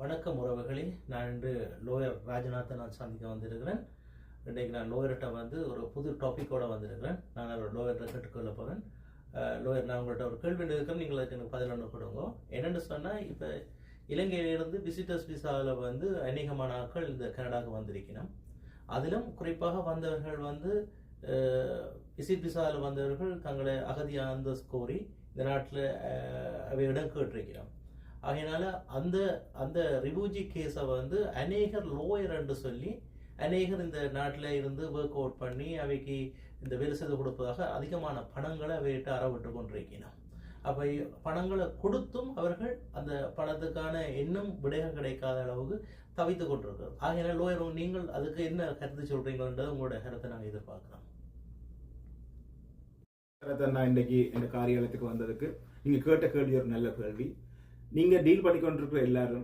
வணக்கம் உறவுகளே. நான் இன்று லோயர் ராஜநாதன் சந்திக்க வந்திருக்கிறேன். இன்றைக்கு நான் லோயர்கிட்ட ஒரு புது டாப்பிக்கோடு வந்திருக்கிறேன். நான் ஒரு லோயர்கிட்ட கேட்டுக்கொள்ள போகிறேன். லோயர், நான் உங்கள்கிட்ட ஒரு கேள்வி இருக்கிறேன், நீங்கள் அதுக்கு எனக்கு பதிலொன்று கொடுங்க. என்னென்னு சொன்னால், இப்போ இலங்கையிலிருந்து விசிட்டர்ஸ் விசாவில் அநேகமான ஆட்கள் இந்த கனடாவுக்கு வந்திருக்கணும். அதிலும் குறிப்பாக வந்தவர்கள் விசிட் விசாவில் வந்தவர்கள் தங்களை அகதியாக கோரி இந்த நாட்டில் அவையிடம் கேட்டிருக்கிறோம். ஆகையினால அந்த அந்த ரிஃப்யூஜி கேஸை அநேகர் லோயர் என்று சொல்லி அநேகர் இந்த நாட்டில் இருந்து ஒர்க் அவுட் பண்ணி அவைக்கு இந்த வேலை செய்து கொடுப்பதாக அதிகமான பணங்களை அவையிட்டு அறவிட்டு கொண்டிருக்கணும். அப்போ பணங்களை கொடுத்தும் அவர்கள் அந்த பணத்துக்கான இன்னும் விடயம் கிடைக்காத அளவுக்கு தவித்து கொண்டிருக்கிறது. ஆகையினால லோயர், நீங்கள் அதுக்கு என்ன கருத்து சொல்றீங்கன்றது உங்களோட கருத்தை நாங்கள் எதிர்பார்க்கிறோம். நான் இன்றைக்கு இந்த காரியாலயத்துக்கு வந்ததுக்கு நீங்கள் கேட்ட கேள்வி ஒரு நல்ல கேள்வி. நீங்கள் டீல் பண்ணி கொண்டிருக்கிற எல்லாரும்,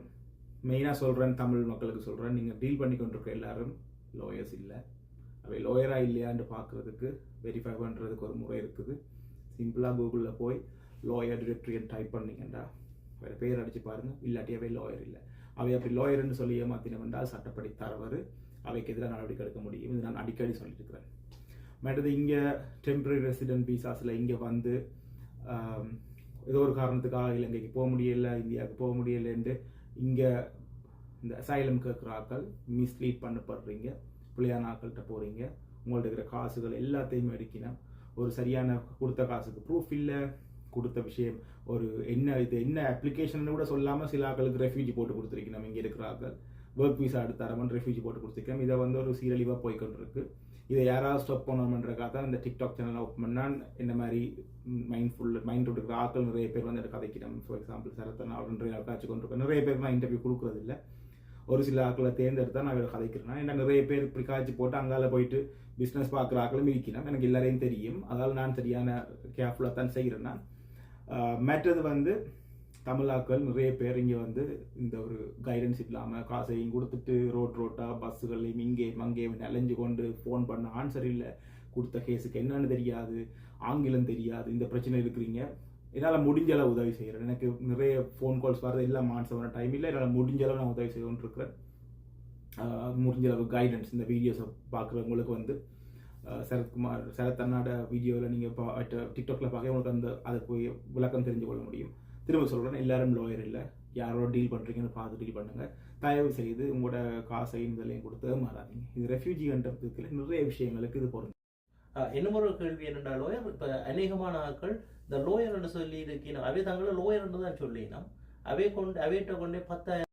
மெயினாக சொல்கிறேன், தமிழ் மக்களுக்கு சொல்கிறேன், நீங்கள் டீல் பண்ணி கொண்டிருக்கிற எல்லாரும் லோயர்ஸ் இல்லை. அவை லோயராக இல்லையான்னு பார்க்குறதுக்கு வெரிஃபை பண்ணுறதுக்கு ஒரு முறை இருக்குது. சிம்பிளாக கூகுளில் போய் லோயர் டிரெக்டரின்னு டைப் பண்ணிங்கன்னா வேறு பேர் அடித்து பாருங்கள். இல்லாட்டி அவை லோயர் இல்லை. அவை அப்படி லோயர்னு சொல்லி ஏமாத்தினம் என்றால் சட்டப்படி தரவர் அவைக்கு எதிராக நடவடிக்கை எடுக்க முடியும். இது நான் அடிக்கடி சொல்லியிருக்கிறேன். மற்றது இங்கே டெம்பரரி ரெசிடென்ட் விசாஸில் இங்கே ஏதோ ஒரு காரணத்துக்காக இலங்கைக்கு போக முடியல, இந்தியாவுக்கு போக முடியலன்ட்டு இங்கே இந்த அசைலம் கேட்குற ஆக்கள் மிஸ்லீட் பண்ணப்படுறீங்க. பிள்ளையான ஆக்கள்கிட்ட போகிறீங்க. உங்கள்ட்ட இருக்கிற காசுகள் எல்லாத்தையுமே எடுக்கணும். ஒரு சரியான கொடுத்த காசுக்கு ப்ரூஃப் இல்லை. கொடுத்த விஷயம் ஒரு என்ன அப்ளிகேஷன் கூட சொல்லாமல் சில ஆக்களுக்கு ரெஃப்யூஜி போட்டு கொடுத்துருக்கணும். இங்கே இருக்கிற ஆக்கள் ஒர்க் விசா எடுத்தாரமன் ரெஃப்யூஜி போட்டு கொடுத்துருக்கோம். இதை ஒரு சீரழிவாக போய்கொண்டிருக்கு. இதை யாராவது ஸ்டாப் பண்ணணுன்றக்காக தான் இந்த டிக்டாக் சேனல் ஓப்பன் பண்ணால் இந்த மாதிரி மைண்ட் இருக்கிற ஆக்கள் நிறைய பேர் கதைக்கிறோம். ஃபார் எக்ஸாம்பிள் சரத்தன் அப்படின்ற காட்சி கொண்டிருக்கேன். நிறைய பேருக்கு நான் இன்டர்வியூ கொடுக்குறது இல்லை. ஒரு சில ஆக்களை தேர்ந்தெடுத்தா நான் இவரை கதைக்கிறேன். ஏன்னா நிறைய பேர் இப்படி காய்ச்சி போட்டு அங்கால போயிட்டு பிஸ்னஸ் பார்க்குற ஆக்களும் இருக்கணும். எனக்கு எல்லாரையும் தெரியும். அதால் நான் சரியான கேர்ஃபுல்லாக தான் செய்கிறேன். நான் மற்றது தமிழாக்கள் நிறைய பேர் இங்கே இந்த ஒரு கைடன்ஸ் இல்லாமல் காசையும் கொடுத்துட்டு ரோட்டாக பஸ்ஸுகளையும் இங்கேயும் அங்கேயும் அலைஞ்சு கொண்டு ஃபோன் பண்ண ஆன்சர் இல்லை, கொடுத்த கேஸுக்கு என்னன்னு தெரியாது, ஆங்கிலம் தெரியாது, இந்த பிரச்சனை இருக்கிறீங்க. என்னால் முடிஞ்ச அளவு உதவி செய்கிறேன். எனக்கு நிறைய ஃபோன் கால்ஸ் வர்றது எல்லாம் ஆன்சர் பண்ண டைம் இல்லை. என்னால் முடிஞ்ச அளவு நான் உதவி செய்யணும்னு இருக்கிறேன். முடிஞ்ச அளவு கைடன்ஸ் இந்த வீடியோஸை பார்க்குறவங்களுக்கு சரத் அண்ணாட வீடியோவில் நீங்கள் டிக்டாக்ல பார்க்க உங்களுக்கு அதை போய் விளக்கம் தெரிஞ்சு கொள்ள முடியும். திரும்ப சொல்கிறேன், எல்லாரும் லோயர் இல்லை. யாரோட டீல் பண்ணுறீங்கன்னு பார்த்து டீல் பண்ணுங்கள். தயவு செய்து உங்களோட காசையும் இதெல்லாம் கொடுத்து மாறாதீங்க. இது ரெஃப்யூஜின்றதுக்கு நிறைய விஷயங்களுக்கு இது பொருந்தும். இன்னும் ஒரு கேள்வி என்னென்னா, லோயர் இப்போ அநேகமான ஆட்கள் இந்த லோயர் என்று சொல்லி இருக்கணும். அவை தங்களை லோயர் என்று தான் சொல்லினோம். அவைகிட்ட கொண்டே 10,000